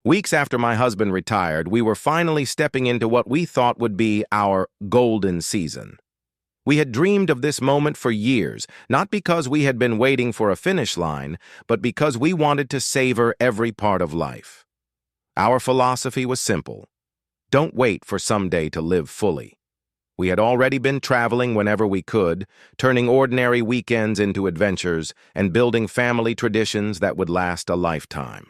Weeks after my husband retired, we were finally stepping into what we thought would be our golden season. We had dreamed of this moment for years, not because we had been waiting for a finish line, but because we wanted to savor every part of life. Our philosophy was simple. Don't wait for someday to live fully. We had already been traveling whenever we could, turning ordinary weekends into adventures and building family traditions that would last a lifetime.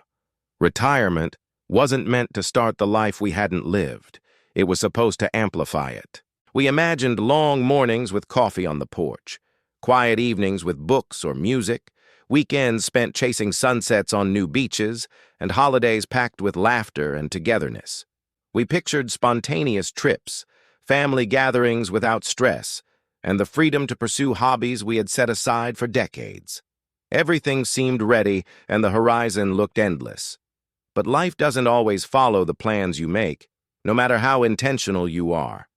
Retirement wasn't meant to start the life we hadn't lived. It was supposed to amplify it. We imagined long mornings with coffee on the porch, quiet evenings with books or music, weekends spent chasing sunsets on new beaches, and holidays packed with laughter and togetherness. We pictured spontaneous trips, family gatherings without stress, and the freedom to pursue hobbies we had set aside for decades. Everything seemed ready, and the horizon looked endless. But life doesn't always follow the plans you make, no matter how intentional you are.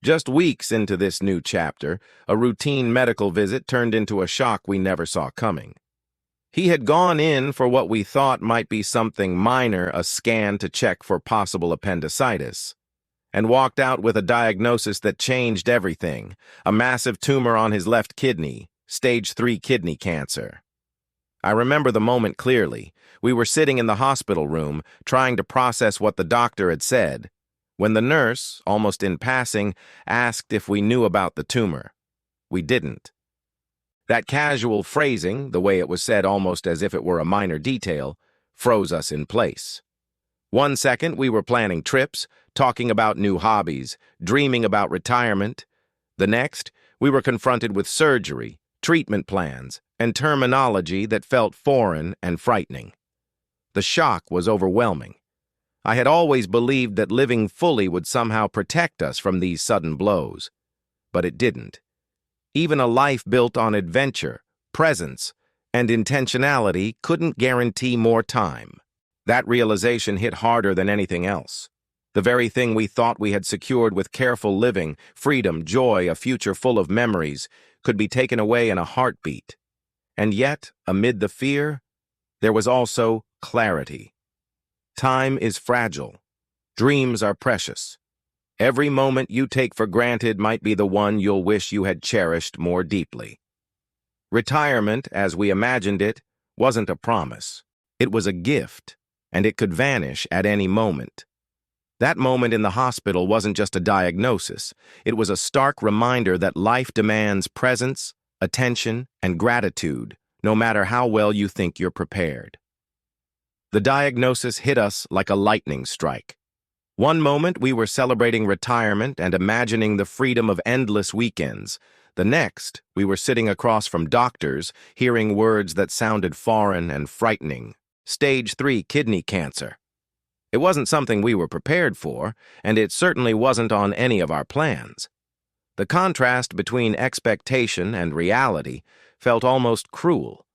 Just weeks into this new chapter, a routine medical visit turned into a shock we never saw coming. He had gone in for what we thought might be something minor, a scan to check for possible appendicitis, and walked out with a diagnosis that changed everything: a massive tumor on his left kidney, stage 3 kidney cancer. I remember the moment clearly. We were sitting in the hospital room, trying to process what the doctor had said, when the nurse, almost in passing, asked if we knew about the tumor. We didn't. That casual phrasing, the way it was said almost as if it were a minor detail, froze us in place. 1 second we were planning trips, talking about new hobbies, dreaming about retirement. The next, we were confronted with surgery, treatment plans, and terminology that felt foreign and frightening. The shock was overwhelming. I had always believed that living fully would somehow protect us from these sudden blows, but it didn't. Even a life built on adventure, presence, and intentionality couldn't guarantee more time. That realization hit harder than anything else. The very thing we thought we had secured with careful living, freedom, joy, a future full of memories, could be taken away in a heartbeat. And yet, amid the fear, there was also clarity. Time is fragile. Dreams are precious. Every moment you take for granted might be the one you'll wish you had cherished more deeply. Retirement, as we imagined it, wasn't a promise. It was a gift, and it could vanish at any moment. That moment in the hospital wasn't just a diagnosis. It was a stark reminder that life demands presence, attention, and gratitude, no matter how well you think you're prepared. The diagnosis hit us like a lightning strike. One moment we were celebrating retirement and imagining the freedom of endless weekends. The next, we were sitting across from doctors, hearing words that sounded foreign and frightening. Stage 3 kidney cancer. It wasn't something we were prepared for, and it certainly wasn't on any of our plans. The contrast between expectation and reality felt almost cruel.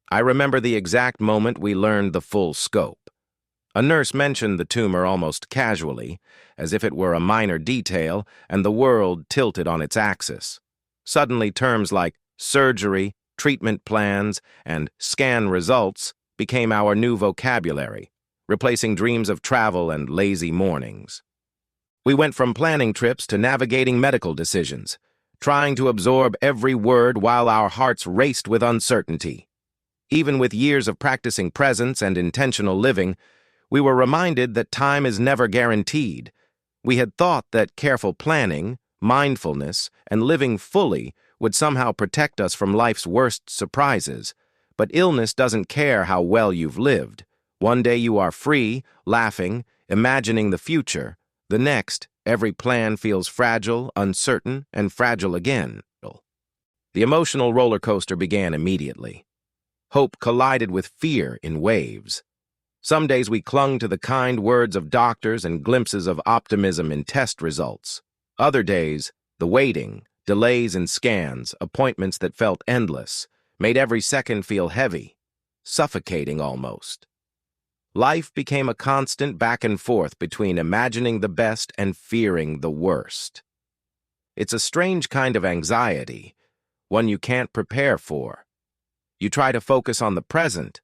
I remember the exact moment we learned the full scope. A nurse mentioned the tumor almost casually, as if it were a minor detail, and the world tilted on its axis. Suddenly, terms like surgery, treatment plans, and scan results became our new vocabulary, replacing dreams of travel and lazy mornings. We went from planning trips to navigating medical decisions, trying to absorb every word while our hearts raced with uncertainty. Even with years of practicing presence and intentional living, we were reminded that time is never guaranteed. We had thought that careful planning, mindfulness, and living fully would somehow protect us from life's worst surprises. But illness doesn't care how well you've lived. One day you are free, laughing, imagining the future. The next, every plan feels fragile, uncertain, and fragile again. The emotional roller coaster began immediately. Hope collided with fear in waves. Some days we clung to the kind words of doctors and glimpses of optimism in test results. Other days, the waiting, delays in scans, appointments that felt endless, made every second feel heavy, suffocating almost. Life became a constant back and forth between imagining the best and fearing the worst. It's a strange kind of anxiety, one you can't prepare for. You try to focus on the present,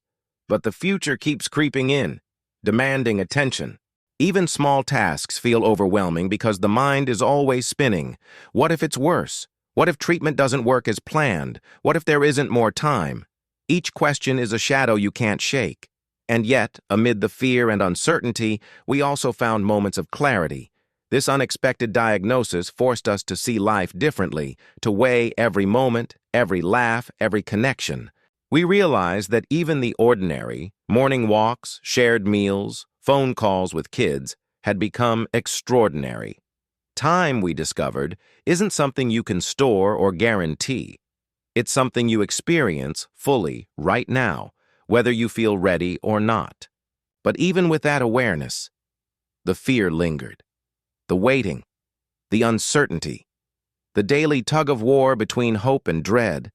but the future keeps creeping in, demanding attention. Even small tasks feel overwhelming because the mind is always spinning. What if it's worse? What if treatment doesn't work as planned? What if there isn't more time? Each question is a shadow you can't shake. And yet, amid the fear and uncertainty, we also found moments of clarity. This unexpected diagnosis forced us to see life differently, to weigh every moment, every laugh, every connection. We realized that even the ordinary, morning walks, shared meals, phone calls with kids, had become extraordinary. Time, we discovered, isn't something you can store or guarantee. It's something you experience fully right now, whether you feel ready or not. But even with that awareness, the fear lingered. The waiting, the uncertainty, the daily tug-of-war between hope and dread.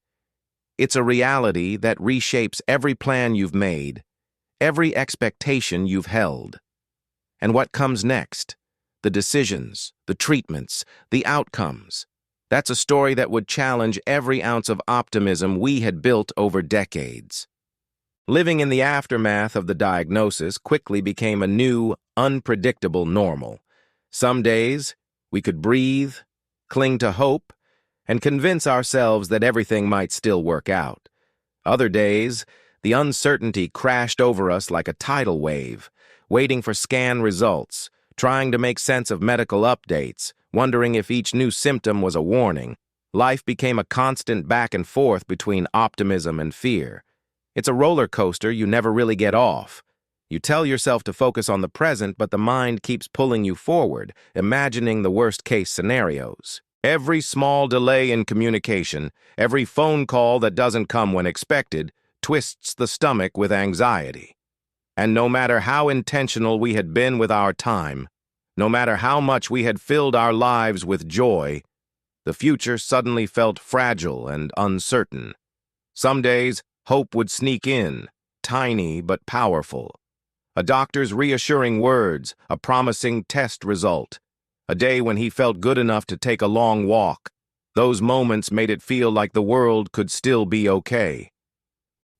It's a reality that reshapes every plan you've made, every expectation you've held. And what comes next? The decisions, the treatments, the outcomes. That's a story that would challenge every ounce of optimism we had built over decades. Living in the aftermath of the diagnosis quickly became a new, unpredictable normal. Some days, we could breathe, cling to hope, and convince ourselves that everything might still work out. Other days, the uncertainty crashed over us like a tidal wave, waiting for scan results, trying to make sense of medical updates, wondering if each new symptom was a warning. Life became a constant back and forth between optimism and fear. It's a roller coaster you never really get off. You tell yourself to focus on the present, but the mind keeps pulling you forward, imagining the worst-case scenarios. Every small delay in communication, every phone call that doesn't come when expected, twists the stomach with anxiety. And no matter how intentional we had been with our time, no matter how much we had filled our lives with joy, the future suddenly felt fragile and uncertain. Some days, hope would sneak in, tiny but powerful. A doctor's reassuring words, a promising test result, a day when he felt good enough to take a long walk. Those moments made it feel like the world could still be okay.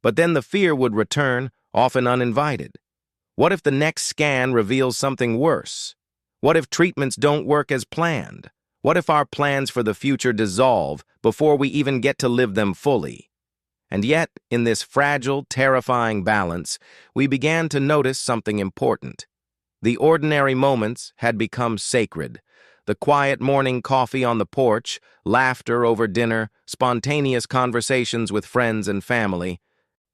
But then the fear would return, often uninvited. What if the next scan reveals something worse? What if treatments don't work as planned? What if our plans for the future dissolve before we even get to live them fully? And yet, in this fragile, terrifying balance, we began to notice something important. The ordinary moments had become sacred. The quiet morning coffee on the porch, laughter over dinner, spontaneous conversations with friends and family.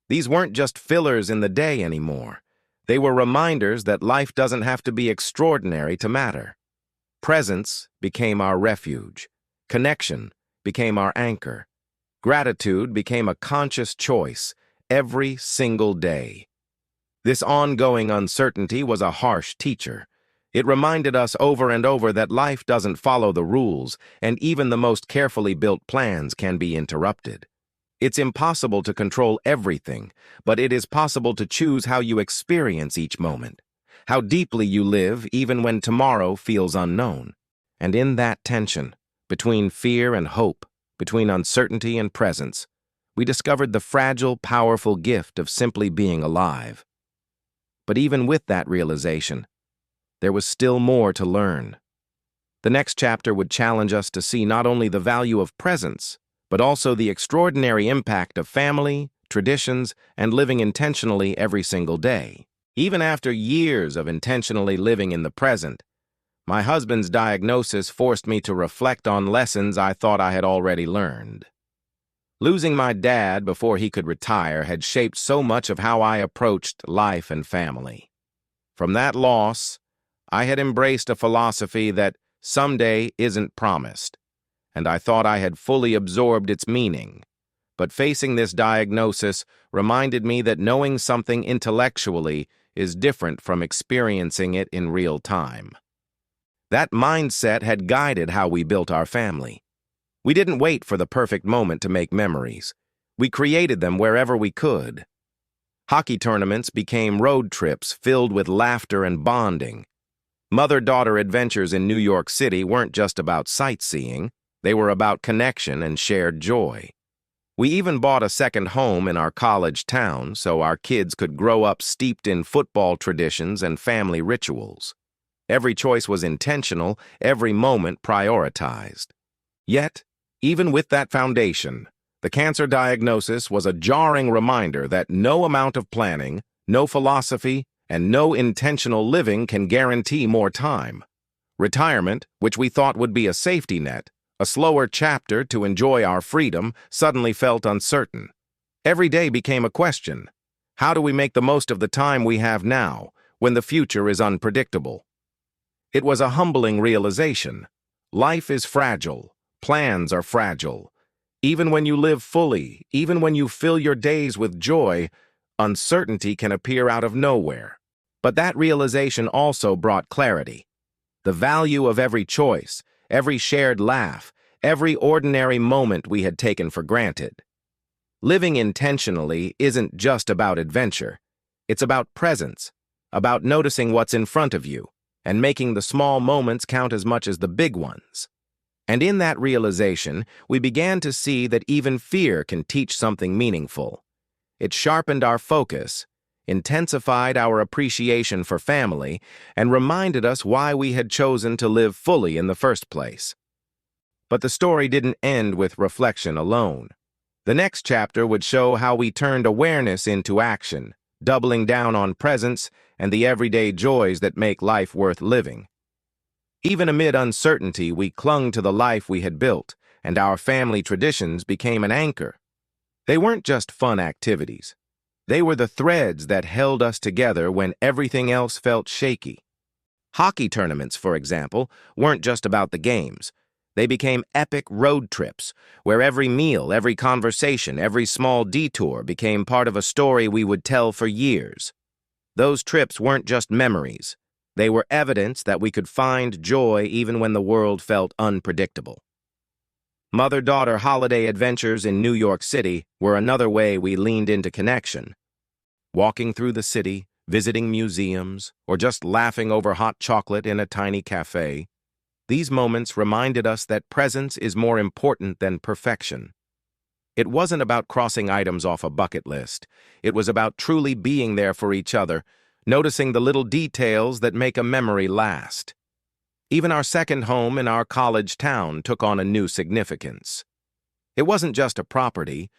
These weren't just fillers in the day anymore. They were reminders that life doesn't have to be extraordinary to matter. Presence became our refuge. Connection became our anchor. Gratitude became a conscious choice every single day. This ongoing uncertainty was a harsh teacher. It reminded us over and over that life doesn't follow the rules, and even the most carefully built plans can be interrupted. It's impossible to control everything, but it is possible to choose how you experience each moment, how deeply you live even when tomorrow feels unknown. And in that tension, between fear and hope, between uncertainty and presence, we discovered the fragile, powerful gift of simply being alive. But even with that realization, there was still more to learn. The next chapter would challenge us to see not only the value of presence, but also the extraordinary impact of family, traditions, and living intentionally every single day. Even after years of intentionally living in the present, my husband's diagnosis forced me to reflect on lessons I thought I had already learned. Losing my dad before he could retire had shaped so much of how I approached life and family. From that loss, I had embraced a philosophy that someday isn't promised, and I thought I had fully absorbed its meaning. But facing this diagnosis reminded me that knowing something intellectually is different from experiencing it in real time. That mindset had guided how we built our family. We didn't wait for the perfect moment to make memories. We created them wherever we could. Hockey tournaments became road trips filled with laughter and bonding. Mother-daughter adventures in New York City weren't just about sightseeing. They were about connection and shared joy. We even bought a second home in our college town so our kids could grow up steeped in football traditions and family rituals. Every choice was intentional, every moment prioritized. Yet, even with that foundation, the cancer diagnosis was a jarring reminder that no amount of planning, no philosophy, and no intentional living can guarantee more time. Retirement, which we thought would be a safety net, a slower chapter to enjoy our freedom, suddenly felt uncertain. Every day became a question. How do we make the most of the time we have now, when the future is unpredictable? It was a humbling realization. Life is fragile. Plans are fragile. Even when you live fully, even when you fill your days with joy, uncertainty can appear out of nowhere. But that realization also brought clarity. The value of every choice, every shared laugh, every ordinary moment we had taken for granted. Living intentionally isn't just about adventure. It's about presence, about noticing what's in front of you, and making the small moments count as much as the big ones. And in that realization, we began to see that even fear can teach something meaningful. It sharpened our focus, intensified our appreciation for family, and reminded us why we had chosen to live fully in the first place. But the story didn't end with reflection alone. The next chapter would show how we turned awareness into action, doubling down on presence and the everyday joys that make life worth living. Even amid uncertainty, we clung to the life we had built, and our family traditions became an anchor. They weren't just fun activities. They were the threads that held us together when everything else felt shaky. Hockey tournaments, for example, weren't just about the games. They became epic road trips, where every meal, every conversation, every small detour became part of a story we would tell for years. Those trips weren't just memories. They were evidence that we could find joy even when the world felt unpredictable. Mother-daughter holiday adventures in New York City were another way we leaned into connection. Walking through the city, visiting museums, or just laughing over hot chocolate in a tiny cafe, these moments reminded us that presence is more important than perfection. It wasn't about crossing items off a bucket list. It was about truly being there for each other, noticing the little details that make a memory last. Even our second home in our college town took on a new significance. It wasn't just a property.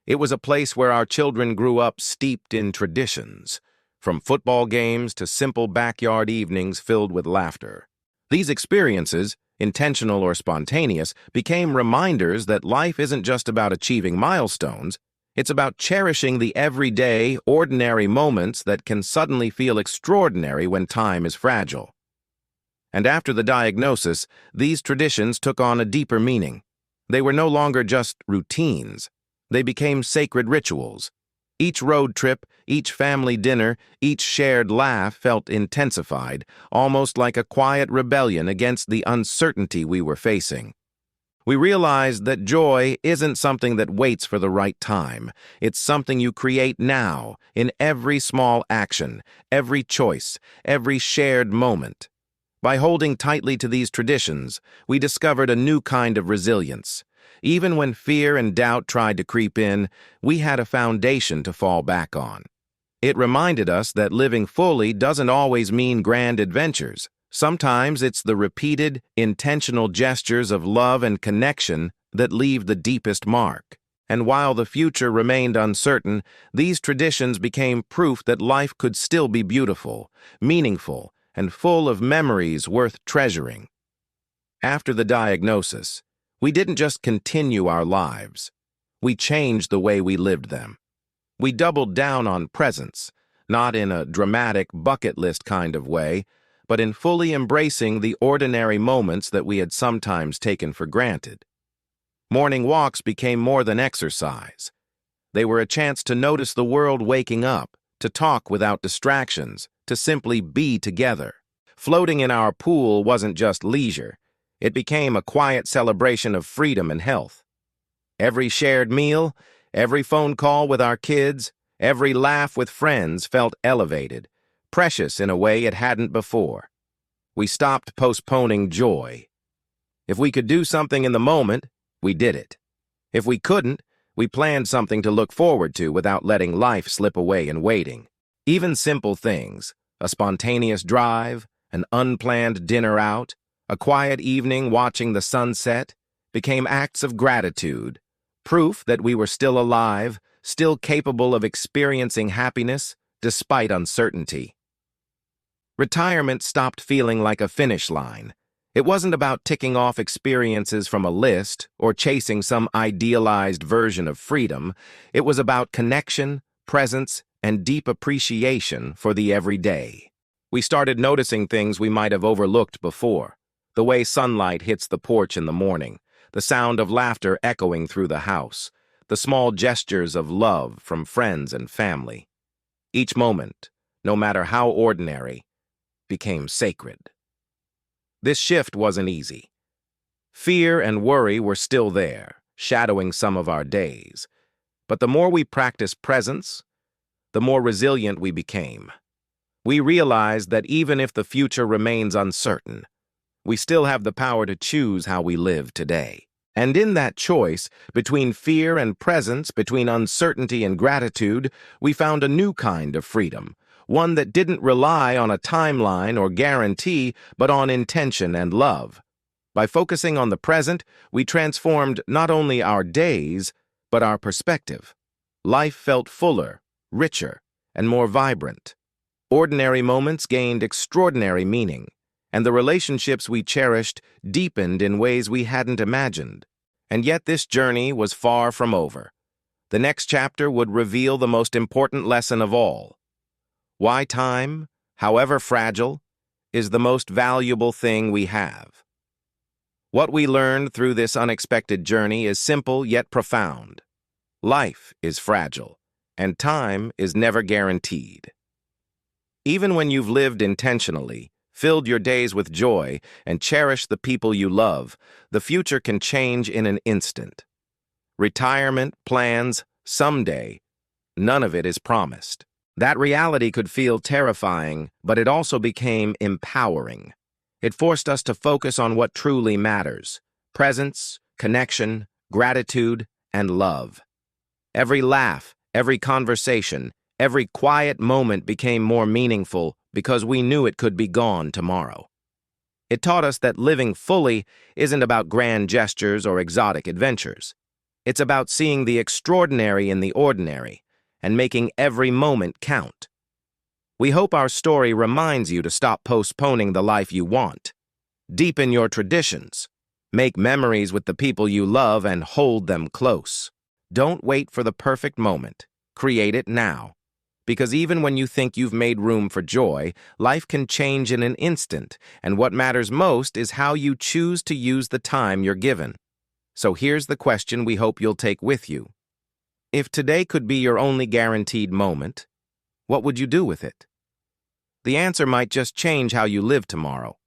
It was a place where our children grew up steeped in traditions, from football games to simple backyard evenings filled with laughter. These experiences, intentional or spontaneous, became reminders that life isn't just about achieving milestones. It's about cherishing the everyday, ordinary moments that can suddenly feel extraordinary when time is fragile. And after the diagnosis, these traditions took on a deeper meaning. They were no longer just routines. They became sacred rituals. Each road trip, each family dinner, each shared laugh felt intensified, almost like a quiet rebellion against the uncertainty we were facing. We realized that joy isn't something that waits for the right time. It's something you create now, in every small action, every choice, every shared moment. By holding tightly to these traditions, we discovered a new kind of resilience. Even when fear and doubt tried to creep in, we had a foundation to fall back on. It reminded us that living fully doesn't always mean grand adventures. Sometimes it's the repeated, intentional gestures of love and connection that leave the deepest mark. And while the future remained uncertain, these traditions became proof that life could still be beautiful, meaningful, and full of memories worth treasuring. After the diagnosis, we didn't just continue our lives. We changed the way we lived them. We doubled down on presence, not in a dramatic bucket list kind of way, but in fully embracing the ordinary moments that we had sometimes taken for granted. Morning walks became more than exercise. They were a chance to notice the world waking up, to talk without distractions, to simply be together. Floating in our pool wasn't just leisure. It became a quiet celebration of freedom and health. Every shared meal, every phone call with our kids, every laugh with friends felt elevated, precious in a way it hadn't before. We stopped postponing joy. If we could do something in the moment, we did it. If we couldn't, We planned something to look forward to without letting life slip away in waiting. Even simple things, a spontaneous drive, an unplanned dinner out, a quiet evening watching the sunset, became acts of gratitude, proof that we were still alive, still capable of experiencing happiness despite uncertainty. Retirement stopped feeling like a finish line. It wasn't about ticking off experiences from a list or chasing some idealized version of freedom. It was about connection, presence, and deep appreciation for the everyday. We started noticing things we might have overlooked before. The way sunlight hits the porch in the morning, the sound of laughter echoing through the house, the small gestures of love from friends and family. Each moment, no matter how ordinary, became sacred. This shift wasn't easy. Fear and worry were still there, shadowing some of our days. But the more we practiced presence, the more resilient we became. We realized that even if the future remains uncertain, we still have the power to choose how we live today. And in that choice, between fear and presence, between uncertainty and gratitude, we found a new kind of freedom, one that didn't rely on a timeline or guarantee, but on intention and love. By focusing on the present, we transformed not only our days, but our perspective. Life felt fuller, richer, and more vibrant. Ordinary moments gained extraordinary meaning, and the relationships we cherished deepened in ways we hadn't imagined. And yet this journey was far from over. The next chapter would reveal the most important lesson of all: why time, however fragile, is the most valuable thing we have. What we learned through this unexpected journey is simple yet profound. Life is fragile, and time is never guaranteed. Even when you've lived intentionally, filled your days with joy, and cherished the people you love, the future can change in an instant. Retirement, plans, someday, none of it is promised. That reality could feel terrifying, but it also became empowering. It forced us to focus on what truly matters: presence, connection, gratitude, and love. Every laugh, every conversation, every quiet moment became more meaningful because we knew it could be gone tomorrow. It taught us that living fully isn't about grand gestures or exotic adventures. It's about seeing the extraordinary in the ordinary and making every moment count. We hope our story reminds you to stop postponing the life you want. Deepen your traditions. Make memories with the people you love and hold them close. Don't wait for the perfect moment. Create it now. Because even when you think you've made room for joy, life can change in an instant, and what matters most is how you choose to use the time you're given. So here's the question we hope you'll take with you. If today could be your only guaranteed moment, what would you do with it? The answer might just change how you live tomorrow.